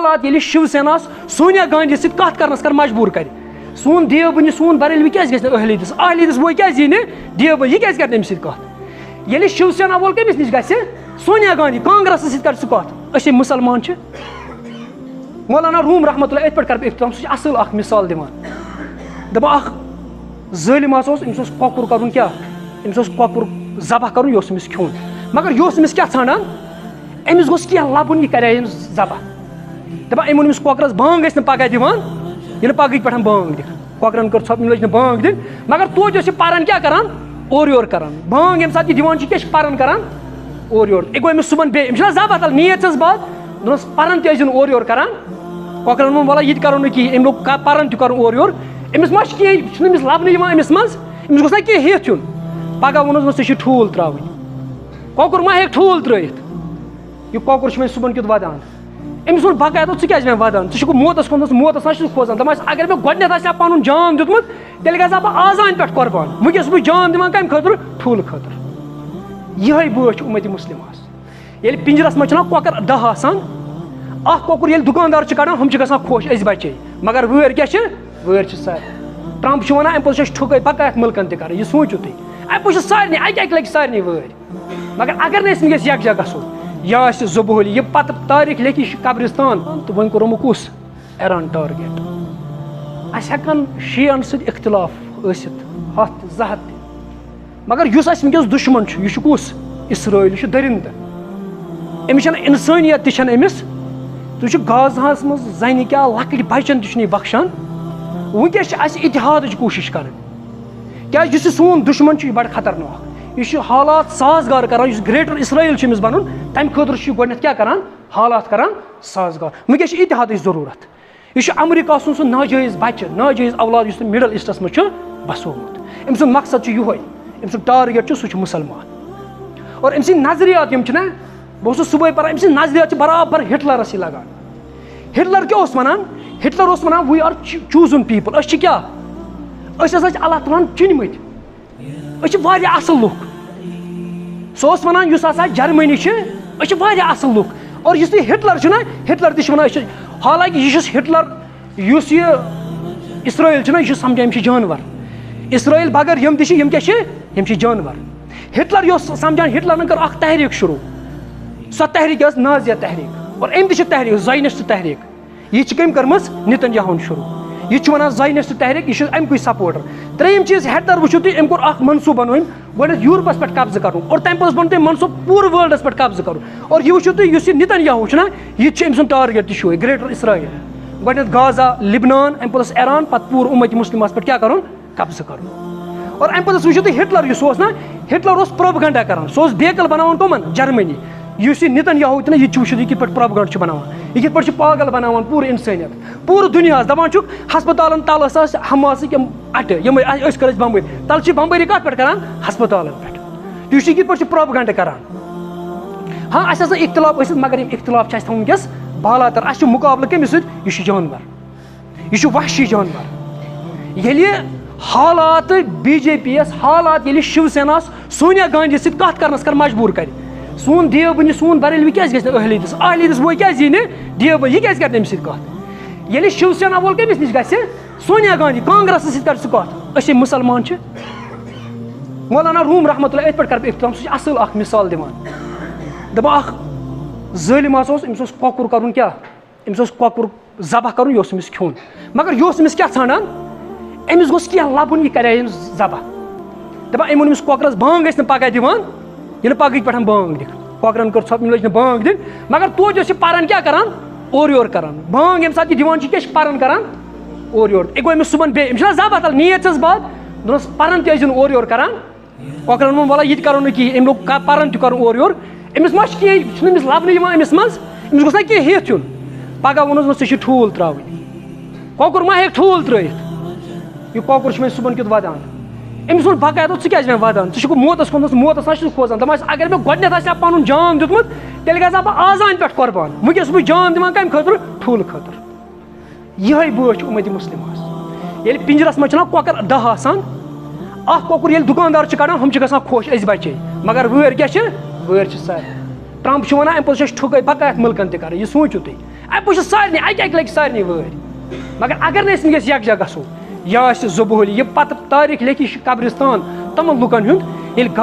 حالات ییٚلہِ شِو سیناہس سونیا گاندھی سۭتۍ کتھ کرنس کر مجبوٗر کرِ سون دیو بنہِ سون بریلوی کیازِ گژھِ نہٕ اہلیدس بوے کیازِ یی نہٕ دیو بنہِ یہِ کیازِ کرِ أمِس سۭتۍ کتھ ییٚلہِ شِو سینا وول کٔمِس نِش گژھِ سونیا گاندھی کانگریسس سۭتۍ کر سُہ کتھ أسۍ مُسلمان چھِ مولانا روم رحمتہ اللہ أتھۍ پٮ۪ٹھ کر بہٕ اختتام سُہ چھُ اصل اکھ مثال دِوان دپان اکھ ظٲلِم ہسا اوس أمِس اوس کۄکُر کرُن کیاہ أمِس اوس کۄکُر ذبح کرُن یہِ اوس أمِس کھیوٚن مگر یہِ اوس أمِس کیاہ ژھانڈان أمِس گوٚژھ کینٛہہ لبُن یہِ کرے أمِس ذبح دپان أمۍ ووٚن أمِس کۄکرس بانگ ٲسۍ نہٕ پگاہ دِوان ییٚلہِ پگہٕکۍ پٮ۪ٹھ بانگ دِکھ کۄکرن کٔر ژھۄپہٕ لٔج نہٕ بانگ دِنۍ مگر توتہِ اوس یہِ پران کیاہ کران اورٕ یورٕ کران بانگ ییٚمہِ ساتہٕ یہِ دِوان چھِ کیاہ چھِ پران کران اورٕ یورٕ یہِ گوٚو أمِس صُبحن بیٚیہِ أمِس چھُنہ ذبح تل نیت چھس باد دوٚپنس پران تہِ ٲسۍ زِن اورٕ یورٕ کران کۄکرن ووٚن وَلہ یہِ تہِ کرو نہٕ کِہیٖنۍ أمۍ لوگ پران تہِ کرُن اورٕ یورٕ أمِس ما چھِ کینٛہہ چھُنہٕ أمِس لبنہٕ یِوان أمِس منٛز أمِس گوٚژھ نہ کینٛہہ ہیٚتھ یُن پگاہ ووٚنُس ژےٚ چھُے ٹھوٗل ترٛاوٕنۍ کۄکُر ما ہیٚکہِ ٹھوٗل ترٛٲیِتھ یہِ کۄکُر چھُ وۄنۍ صُبحن کیُتھ ودان أمِس ووٚن باقاعدٕ ژٕ کیازِ مےٚ ودان ژٕ چھُکھ موتس کُن موتس نہ چھُس کھوژان دپان اگر مےٚ گۄڈنیٚتھ آسہِ ہا پنُن جان دیُتمُت تیٚلہِ گژھٕ ہا بہٕ آزان پٮ۪ٹھ قۄربان وٕنکیٚس چھُس بہٕ جان دِوان کمہِ خٲطرٕ ٹھوٗلہٕ خٲطرٕ یِہے بٲتھ چھِ اُمتی مُسلِماہس ییٚلہِ پِنجرس منٛز چھُنہ کۄکر 10 آسان اکھ کۄکُر ییٚلہِ دُکاندار چھِ کڑان ہُم چھِ گژھان خۄش أسۍ بچے مگر وٲرۍ کیاہ چھِ وٲرۍ چھِ سارے ٹرمپ چھُ ونان امہِ پوٚتُس چھِ أسۍ ٹھُکے بقایت مُلکن تہِ کران یہِ سوٗنچِو تُہۍ امہِ پوٚتُس چھِ سارنٕے اکہِ اکہِ لگہِ سارنٕے وٲرۍ مگر اگر نہٕ أسۍ وٕنکیٚس یکجا گژھو یہِ آسہِ زُبہٲلی یہِ پتہٕ تٲریٖخ لیکھِ یہِ چھُ قبرستان تہٕ وۄنۍ کوٚرمُت کُس ایران ٹارگیٹ اَسہِ ہٮ۪کن شیعن سۭتۍ اختلاف ٲسِتھ 100 200 تہِ مگر یُس اَسہِ وٕنکیٚس دُشمن چھُ یہِ چھُ کُس اسرائیل یہِ چھُ دٔرِندٕ أمِس چھنہٕ اِنسٲنیت تہِ چھنہٕ أمِس تُہۍ چھُ غازاہس منٛز زنہِ کیاہ لۄکٕٹۍ بچن تہِ چھُنہٕ یہِ بخشان وٕنکیٚس چھِ اَسہِ اتحادٕچ کوٗشش کرٕنۍ کیازِ یُس یہِ سون دُشمن چھُ یہِ بڑٕ خطرناک یہِ چھُ حالات سازگار کران یُس گریٹر اسرائیل چھُ أمِس بنُن تمہِ خٲطرٕ چھُ یہِ گۄڈنیٚتھ کیاہ کران حالات کران سازگار وٕنکیٚس چھِ اتحادٕچ ضروٗرت یہِ چھُ امریکہ سُنٛد سُہ ناجٲیز بچہِ ناجٲیز اولاد یُس نہٕ مڈل ایسٹس منٛز چھُ بسومُت أمۍ سُنٛد مقصد چھُ یِہوے أمۍ سُنٛد ٹارگیٹ چھُ سُہ چھُ مُسلمان اور أمۍ سٕنٛدۍ نظریات یِم چھِنہ بہٕ اوسُس صُبحٲے پران أمۍ سٕنٛدۍ نظریات چھِ برابر ہٹلرس لگان ہٹلر کیاہ اوس ونان ہٹلر اوس ونان وی آر چوٗزن پیٖپل أسۍ چھِ کیاہ أسۍ ہسا چھِ اللہ تعالیٰ ہن چُنمٕتۍ أسۍ چھِ واریاہ اصل لُکھ سُہ اوس ونان یُس ہسا جرمنی چھِ أسۍ چھِ واریاہ اصل لُکھ اور یُس تُہۍ ہٹلر چھُنہ ہٹلر تہِ چھِ ونان أسۍ چھِ حالانکہِ یہِ چھُس ہٹلر یُس یہِ اسرائیل چھُنہ یہِ چھُ سمجھان یِم چھِ جانور اسرائیل بغٲر یِم تہِ چھِ یِم کیاہ چھِ یِم چھِ جانور ہٹلر یہِ اوس سمجھان ہٹلرن کٔر اکھ تحریٖک شروٗع سۄ تحریٖک ٲس نازیا تحریٖک اور أمۍ تہِ چھِ تحریٖک زاینسٹ تحریٖک یہِ چھِ کٔمۍ کٔرمٕژ نتنیاہُن شروٗع یہِ چھُ ونان زاینسٹ تحریٖک یہِ چھُ اَمکُے سپوٹر ترٛیٚیِم چیٖز ہٹلر وٕچھِو تُہۍ أمۍ کوٚر اکھ منصوٗبہٕ بنوٚومۍ گۄڈنیٚتھ یوٗرپس پٮ۪ٹھ قبضہٕ کرُن اور تمہِ پوٚتُس بنوو تٔمۍ منصوٗبہٕ پوٗرٕ وٲلڈس پٮ۪ٹھ قبضہٕ کرُن اور یہِ وٕچھِو تُہۍ یُس یہِ نتنیاہوٗ چھُنہ یہِ تہِ چھُ أمۍ سُنٛد ٹارگیٹ تہِ چھُ گریٹر اسرائیل گۄڈنیٚتھ غازا لبنان امہِ پوٚتُس ایران پتہٕ پوٗرٕ اُمتی مُسلِمس پٮ۪ٹھ کیاہ کرُن قبضہٕ کرُن اور امہِ پوٚتُس وٕچھِو تُہۍ ہٹلر یُس اوس نہ ہٹلر اوس پروپگنڈا کران سُہ اوس بیکل بناوان کٕمن جرمنی یُس یہِ نتنیاہوٗ تہِ نہ یہِ تہِ وٕچھِو تُہۍ کِتھ پٲٹھۍ پروپگنڈ چھُ بناوان یہِ کِتھ پٲٹھۍ چھُ پاگل بناوان پوٗرٕ اِنسٲنیت پوٗرٕ دُنیاہس دپان چھُکھ ہسپتالن تل ٲسۍ حماسٕکۍ یِم اٹہٕ یِمے أسۍ کٔر أسۍ بمبٲری تل چھِ بمبٲری کتھ پٮ۪ٹھ کران ہسپتالن پٮ۪ٹھ تُہۍ وٕچھِو کِتھ پٲٹھۍ چھُ پروپگنڈ کران ہاں اَسہِ ہسا اختلاف ٲسِتھ مگر یِم اختلاف چھِ اَسہِ تھاوُن وٕنکیٚس بالاتر اَسہِ چھُ مُقابلہٕ کٔمِس سۭتۍ یہِ چھُ جانور یہِ چھُ وحشی جانور ییٚلہِ حالات بی جے پی یس حالات ییٚلہِ شِو سیناہس سونیا گاندھی سۭتۍ کتھ کرنس کر مجبوٗر کرِ سون دیو بنہِ سون بریلوی کیازِ گژھِ نہٕ اہلیدس بوے کیازِ یی نہٕ دیو بنہِ یہِ کیازِ کرِ أمِس سۭتۍ کتھ ییٚلہِ شِو سینا وول کٔمِس نِش گژھِ سونیا گاندھی کانگریسس سۭتۍ کر سُہ کتھ أسۍ مُسلمان چھِ مولانا روم رحمتہ اللہ أتھۍ پٮ۪ٹھ کر بہٕ اختتام سُہ چھُ اصل اکھ مثال دِوان دپان اکھ ظٲلِم ہسا اوس أمِس اوس کۄکُر کرُن کیاہ أمِس اوس کۄکُر ذبح کرُن یہِ اوس أمِس کھیوٚن مگر یہِ اوس أمِس کیاہ ژھانڈان أمِس گوٚژھ کینٛہہ لبُن یہِ کرے أمِس ذبح دپان أمۍ ووٚن أمِس کۄکرس بانگ ٲسۍ نہٕ پگاہ دِوان ییٚلہِ پگہٕکۍ پٮ۪ٹھ بانگ دِکھ کۄکرن کٔر ژھۄپہٕ لٔج نہٕ بانگ دِنۍ مگر توتہِ اوس یہِ پران کیاہ کران اورٕ یورٕ کران بانگ ییٚمہِ ساتہٕ یہِ دِوان چھِ کیاہ چھِ پران کران اورٕ یورٕ یہِ گوٚو أمِس صُبحن بیٚیہِ أمِس چھُنہ ذبح تل نیت چھس باد دوٚپنس پران تہِ ٲسۍ زِن اورٕ یورٕ کران کۄکرن ووٚن وَلہ یہِ تہِ کرو نہٕ کِہیٖنۍ أمۍ لوگ پران تہِ کرُن اورٕ یورٕ أمِس ما چھِ کینٛہہ چھُنہٕ أمِس لبنہٕ یِوان أمِس منٛز أمِس گوٚژھ نہ کینٛہہ ہیٚتھ یُن پگاہ ووٚنُس ژےٚ چھُے ٹھوٗل ترٛاوٕنۍ کۄکُر ما ہیٚکہِ ٹھوٗل ترٛٲیِتھ یہِ کۄکُر چھُ وۄنۍ صُبحن کیُتھ ودان أمِس ووٚن باقاعدٕ ژٕ کیازِ مےٚ ودان ژٕ چھُکھ موتس کُن موتس نہ چھُس کھوژان دپان اگر مےٚ گۄڈنیٚتھ آسہِ ہا پنُن جان دیُتمُت تیٚلہِ گژھٕ ہا بہٕ آزان پٮ۪ٹھ قۄربان وٕنکیٚس چھُس بہٕ جان دِوان کمہِ خٲطرٕ ٹھوٗلہٕ خٲطرٕ یِہے بٲتھ چھُ اُمتی مُسلِماہس ییٚلہِ پِنجرس منٛز چھُنہ کۄکر 10 آسان اکھ کۄکُر ییٚلہِ دُکاندار چھِ کڑان ہُم چھِ گژھان خۄش أسۍ بچے مگر وٲرۍ کیاہ چھِ وٲرۍ چھِ سارے ٹرمپ چھُ ونان امہِ پوٚتُس چھِ أسۍ ٹھُکے بقایت مُلکن تہِ کران یہِ سوٗنچِو تُہۍ بہٕ چھُس سارنٕے اَکہِ لَٹہِ سارنٕے وٲرۍ مگر اگر نہٕ أسۍ وٕنکٮ۪س یکجا گژھو یا آسہِ زُبہٲلی یہِ پَتہٕ تٲریٖخ لیکھِ یہِ چھُ قبرستان تِمن لُکن ہُنٛد ییٚلہِ